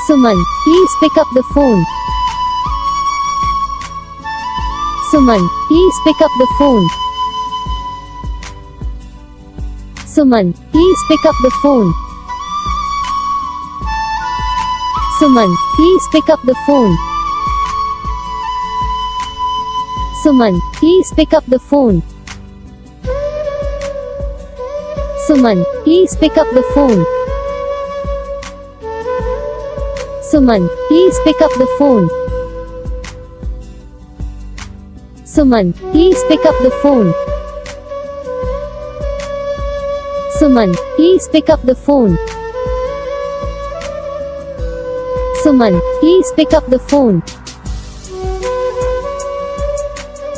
Suman, please pick up the phone. Suman, please pick up the phone. Suman, please pick up the phone. Suman, please pick up the phone. Suman, please pick up the phone. Suman, please pick up the phone. Suman, please pick up the phone. Suman, please pick up the phone. Suman, please pick up the phone. Suman, please pick up the phone.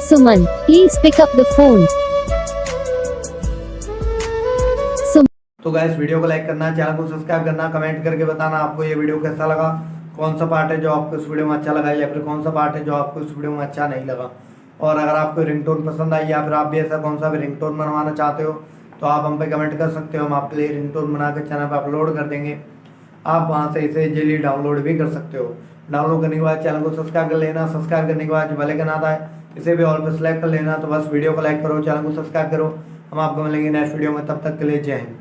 Suman, please pick up the phone. तो guys video को like करना, channel को subscribe करना, comment करके बताना आपको ये video कैसा लगा, कौन सा पार्ट है जो आपको इस वीडियो में अच्छा लगा या फिर कौन सा पार्ट है जो आपको इस वीडियो में अच्छा नहीं लगा। और अगर आपको रिंगटोन पसंद आई या फिर आप भी ऐसा कौन सा भी रिंगटोन बनवाना चाहते हो तो आप हम पे कमेंट कर सकते हो। हम आपके लिए रिंगटोन बना के चैनल पर अपलोड कर देंगे। आप वहाँ से इसे इजीली डाउनलोड भी कर सकते हो। डाउनलोड करने के बाद चैनल को सब्सक्राइब कर लेना। सब्सक्राइब करने के बाद जो बेल आइकन आता है इसे भी ऑल पे सेलेक्ट कर लेना। तो बस वीडियो को लाइक करो, चैनल को सब्सक्राइब करो। हम आपको मिलेंगे नेक्स्ट वीडियो में, तब तक के लिए जय हिंद।